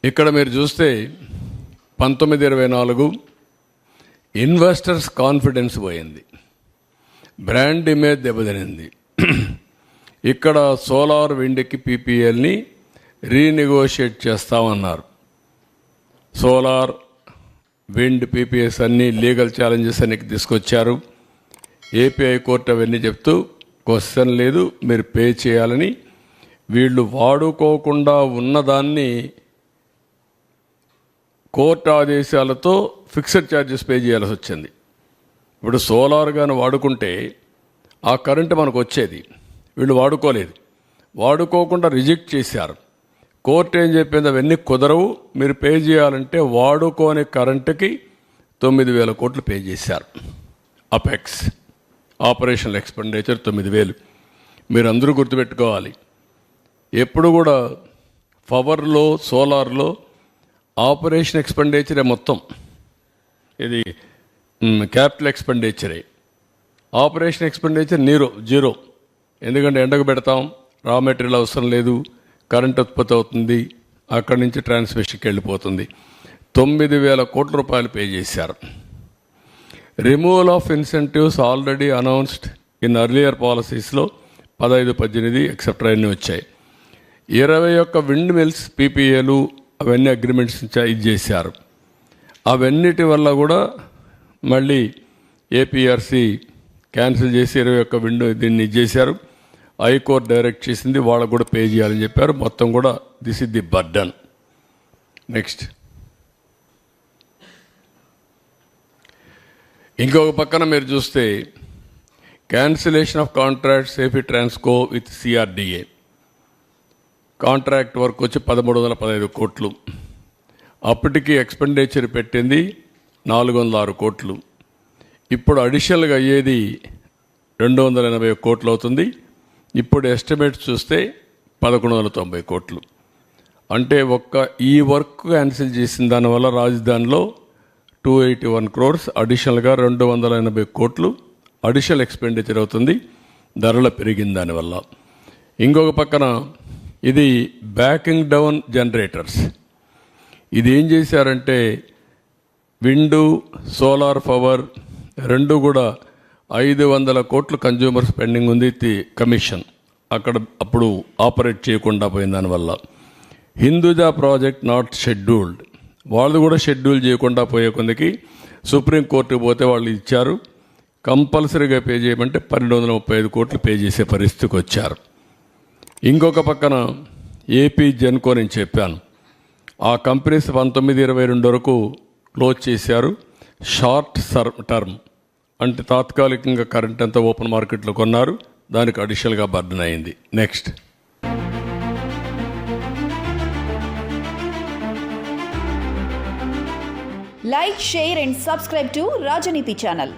ఇక్కడ మీరు చూస్తే 1924 ఇన్వెస్టర్స్ కాన్ఫిడెన్స్ పోయింది, బ్రాండ్ ఇమేజ్ దెబ్బతినింది. ఇక్కడ సోలార్ విండ్కి పీపీఎల్ని రీనెగోషియేట్ చేస్తామన్నారు. సోలార్ విండ్ పీపీఎస్ అన్నీ లీగల్ ఛాలెంజెస్ అన్ని తీసుకొచ్చారు. ఏపీ హైకోర్టు అవన్నీ చెప్తూ క్వశ్చన్ లేదు, మీరు పే చేయాలని. వీళ్ళు వాడుకోకుండా ఉన్నదాన్ని కోర్టు ఆదేశాలతో ఫిక్స్డ్ ఛార్జెస్ పే చేయాల్సి వచ్చింది. ఇప్పుడు సోలార్ కానీ వాడుకుంటే ఆ కరెంటు మనకు వచ్చేది, వీళ్ళు వాడుకోలేదు, వాడుకోకుండా రిజెక్ట్ చేశారు. కోర్టు ఏం చెప్పింది, అవన్నీ కుదరవు, మీరు పే చేయాలంటే వాడుకోని కరెంటుకి 9,000 కోట్లు పే చేశారు. Apex operational expenditure 9,000. మీరు అందరూ గుర్తుపెట్టుకోవాలి, ఎప్పుడు కూడా పవర్లో సోలార్లో ఆపరేషన్ ఎక్స్పెండిచరే మొత్తం, ఇది క్యాపిటల్ ఎక్స్పెండిచరే. Operation expenditure zero. ఎందుకంటే ఎండకు పెడతాం, రా మెటీరియల్ అవసరం లేదు, కరెంట్ ఉత్పత్తి అవుతుంది, అక్కడి నుంచి ట్రాన్స్మిషన్కి వెళ్ళిపోతుంది. 9,000 కోట్ల రూపాయలు పే చేశారు. Removal of incentives already announced in earlier పాలసీస్లో 15, 18 ఎక్సెట్రా అన్నీ వచ్చాయి. 21 విండ్ మిల్స్ పీపీఏలు అవన్నీ అగ్రిమెంట్స్ ఇది చేశారు. అవన్నిటి వల్ల కూడా మళ్ళీ ఏపీఆర్సీ క్యాన్సిల్ చేసి 21 విండ్ దీన్ని చేశారు. హైకోర్టు డైరెక్ట్ చేసింది, వాళ్ళకు కూడా పే చేయాలని చెప్పారు. మొత్తం కూడా this is the burden. Next, ఇంకొక పక్కన మీరు చూస్తే cancellation of contracts AP Transco with CRDA. Contract work వచ్చి 1,315 కోట్లు. అప్పటికి ఎక్స్పెండిచర్ పెట్టింది 406 కోట్లు. ఇప్పుడు అడిషనల్గా అయ్యేది 280 కోట్లు అవుతుంది. ఇప్పుడు ఎస్టిమేట్స్ చూస్తే 1,190 కోట్లు. అంటే ఈ వర్క్ క్యాన్సిల్ చేసిన దానివల్ల రాజధానిలో 281 crores అడిషనల్గా 280 కోట్లు అడిషనల్ ఎక్స్పెండిచర్ అవుతుంది, ధరలు పెరిగిన దానివల్ల. ఇంకొక పక్కన ఇది బ్యాకింగ్ డౌన్ జనరేటర్స్. ఇది ఏం చేశారంటే విండు సోలార్ పవర్ రెండు కూడా 500 కోట్లు కన్జ్యూమర్ స్పెండింగ్ ఉంది కమిషన్, అక్కడ అప్పుడు ఆపరేట్ చేయకుండా పోయిన దానివల్ల. హిందూజా ప్రాజెక్ట్ నాట్ షెడ్యూల్డ్, వాళ్ళు కూడా షెడ్యూల్ చేయకుండా పోయే కొందికి సుప్రీంకోర్టుకు పోతే వాళ్ళు ఇచ్చారు, కంపల్సరీగా పే చేయమంటే 1,235 కోట్లు పే చేసే పరిస్థితికి వచ్చారు. ఇంకొక పక్కన ఏపీ జెన్కో నేను చెప్పాను, ఆ కంపెనీస్ 1922 వరకు క్లోజ్ చేశారు. షార్ట్ టర్మ్ అంటే తాత్కాలికంగా కరెంట్ అంతా ఓపెన్ మార్కెట్లో కొన్నారు, దానికి అడిషనల్గా బర్డన్ అయింది. Next, Like, share and subscribe to Rajaniti channel.